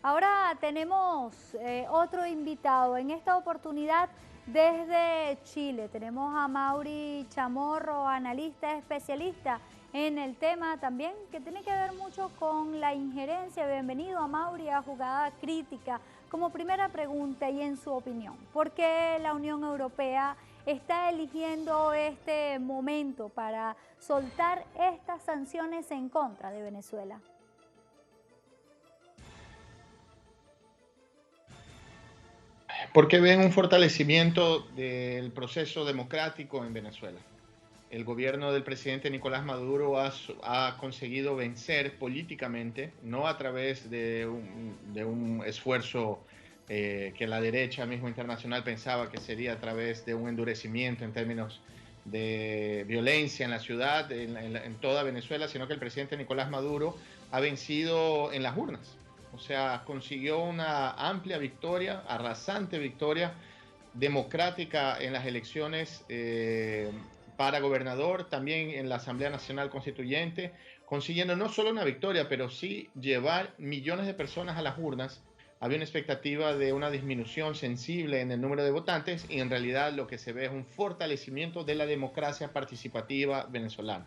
Ahora tenemos otro invitado. En esta oportunidad desde Chile tenemos a Mauri Chamorro, analista especialista en el tema también que tiene que ver mucho con la injerencia. Bienvenido a Mauri a Jugada Crítica. Como primera pregunta y en su opinión, ¿por qué la Unión Europea está eligiendo este momento para soltar estas sanciones en contra de Venezuela? Porque ven un fortalecimiento del proceso democrático en Venezuela. El gobierno del presidente Nicolás Maduro ha conseguido vencer políticamente, no a través de un esfuerzo que la derecha mismo internacional pensaba que sería a través de un endurecimiento en términos de violencia en la ciudad, en toda Venezuela, sino que el presidente Nicolás Maduro ha vencido en las urnas. O sea, consiguió una amplia victoria, arrasante victoria democrática en las elecciones para gobernador, también en la Asamblea Nacional Constituyente, consiguiendo no solo una victoria, pero sí llevar millones de personas a las urnas. Había una expectativa de una disminución sensible en el número de votantes y en realidad lo que se ve es un fortalecimiento de la democracia participativa venezolana.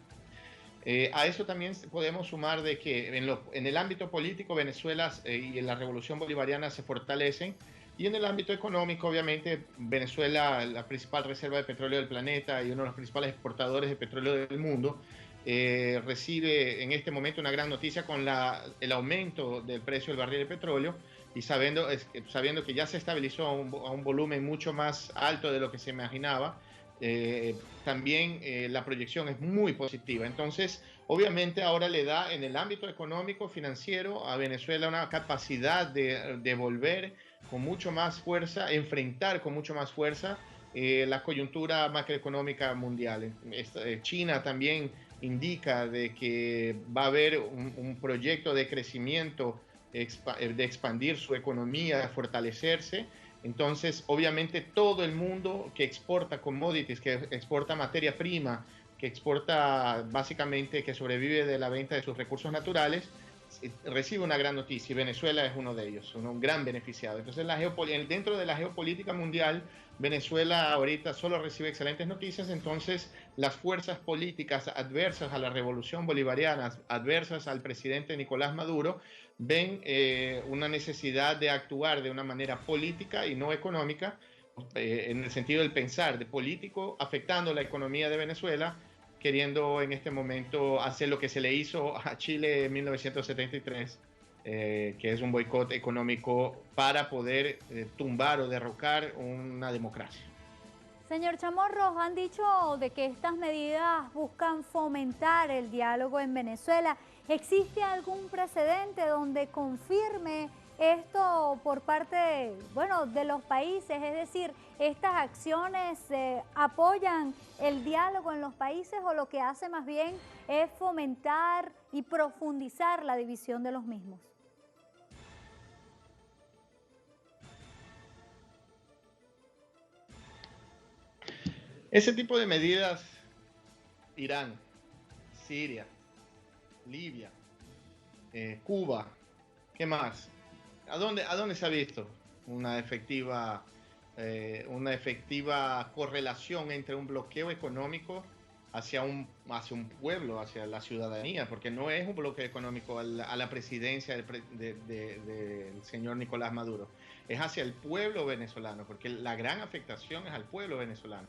A eso también podemos sumar de que en el ámbito político Venezuela y en la revolución bolivariana se fortalecen, y en el ámbito económico obviamente Venezuela, la principal reserva de petróleo del planeta y uno de los principales exportadores de petróleo del mundo, recibe en este momento una gran noticia con el aumento del precio del barril de petróleo, y sabiendo que ya se estabilizó a un volumen mucho más alto de lo que se imaginaba. También la proyección es muy positiva. Entonces, obviamente ahora le da en el ámbito económico, financiero, a Venezuela una capacidad de volver con mucho más fuerza, enfrentar con mucho más fuerza la coyuntura macroeconómica mundial. China también indica de que va a haber un proyecto de crecimiento, de expandir su economía, de fortalecerse. Entonces, obviamente, todo el mundo que exporta commodities, que exporta materia prima, que exporta básicamente, que sobrevive de la venta de sus recursos naturales, recibe una gran noticia, y Venezuela es uno de ellos, un gran beneficiado. Entonces, dentro de la geopolítica mundial, Venezuela ahorita solo recibe excelentes noticias. Entonces, las fuerzas políticas adversas a la revolución bolivariana, adversas al presidente Nicolás Maduro, ven una necesidad de actuar de una manera política y no económica, en el sentido del pensar, de político, afectando la economía de Venezuela, queriendo en este momento hacer lo que se le hizo a Chile en 1973, que es un boicot económico para poder tumbar o derrocar una democracia. Señor Chamorro, han dicho de que estas medidas buscan fomentar el diálogo en Venezuela. ¿Existe algún precedente donde confirme esto por parte, bueno, de los países? Es decir, ¿estas acciones apoyan el diálogo en los países o lo que hace más bien es fomentar y profundizar la división de los mismos? Ese tipo de medidas, Irán, Siria, Libia, Cuba, ¿qué más? A dónde se ha visto una efectiva correlación entre un bloqueo económico hacia un pueblo, hacia la ciudadanía? Porque no es un bloqueo económico a la presidencia del señor Nicolás Maduro, es hacia el pueblo venezolano, porque la gran afectación es al pueblo venezolano.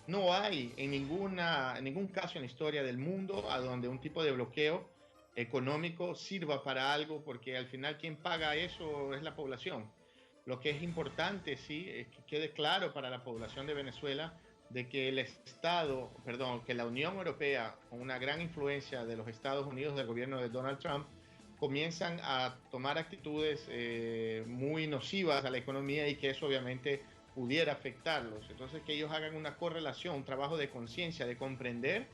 No hay en ningún caso en la historia del mundo a donde un tipo de bloqueo económico sirva para algo, porque al final quien paga eso es la población. Lo que es importante, sí, es que quede claro para la población de Venezuela de que el Estado, perdón, que la Unión Europea, con una gran influencia de los Estados Unidos, del gobierno de Donald Trump, comienzan a tomar actitudes muy nocivas a la economía, y que eso obviamente pudiera afectarlos. Entonces, que ellos hagan una correlación, un trabajo de conciencia, de comprender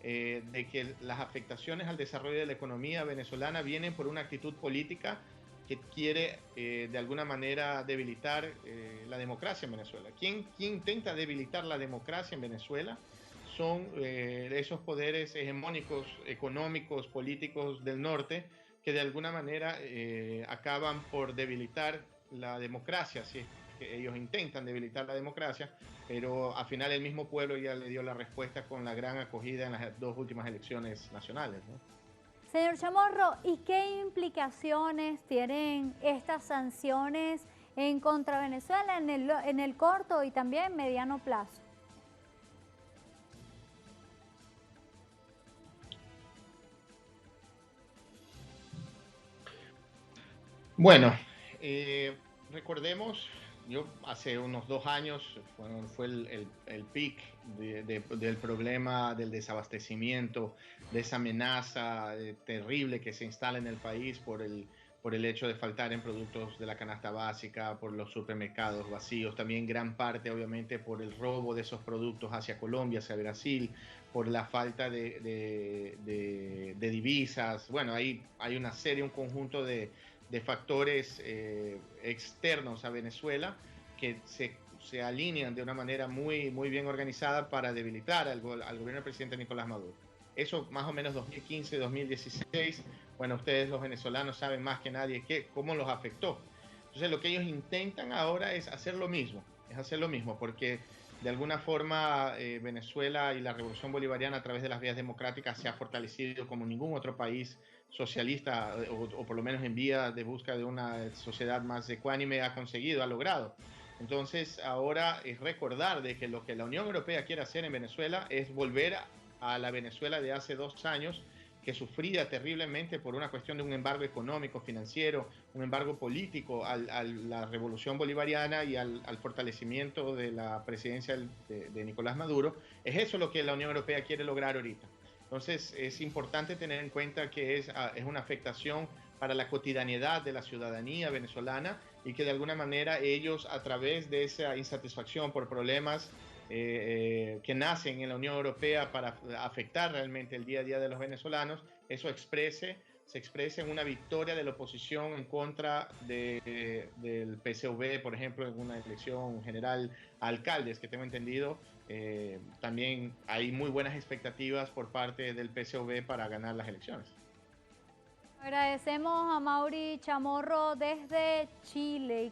de que las afectaciones al desarrollo de la economía venezolana vienen por una actitud política que quiere de alguna manera debilitar la democracia en Venezuela. ¿Quién intenta debilitar la democracia en Venezuela? Son esos poderes hegemónicos, económicos, políticos del norte, que de alguna manera acaban por debilitar la democracia, si es que ellos intentan debilitar la democracia, pero al final el mismo pueblo ya le dio la respuesta con la gran acogida en las dos últimas elecciones nacionales, ¿no? Señor Chamorro, ¿y qué implicaciones tienen estas sanciones en contra de Venezuela en el corto y también mediano plazo? Bueno, recordemos, yo hace unos 2 años fue el peak del problema del desabastecimiento, de esa amenaza terrible que se instala en el país por el hecho de faltar en productos de la canasta básica, por los supermercados vacíos, también gran parte obviamente por el robo de esos productos hacia Colombia, hacia Brasil, por la falta de divisas. Bueno, hay una serie, un conjunto de factores externos a Venezuela que se alinean de una manera muy bien organizada para debilitar al gobierno del presidente Nicolás Maduro. Eso más o menos 2015, 2016, bueno, ustedes los venezolanos saben más que nadie cómo los afectó. Entonces lo que ellos intentan ahora es hacer lo mismo, porque de alguna forma Venezuela y la revolución bolivariana a través de las vías democráticas se ha fortalecido como ningún otro país socialista o por lo menos en vía de busca de una sociedad más ecuánime ha conseguido, ha logrado. Entonces ahora es recordar de que lo que la Unión Europea quiere hacer en Venezuela es volver a la Venezuela de hace 2 años, que sufría terriblemente por una cuestión de un embargo económico, financiero, un embargo político a la revolución bolivariana y al fortalecimiento de la presidencia de Nicolás Maduro. Es eso lo que la Unión Europea quiere lograr ahorita. Entonces es importante tener en cuenta que es una afectación para la cotidianidad de la ciudadanía venezolana y que de alguna manera ellos, a través de esa insatisfacción por problemas que nacen en la Unión Europea para afectar realmente el día a día de los venezolanos, eso se expresa en una victoria de la oposición en contra del PSV, por ejemplo, en una elección general a alcaldes, que tengo entendido, también hay muy buenas expectativas por parte del PSV para ganar las elecciones. Agradecemos a Mauri Chamorro desde Chile.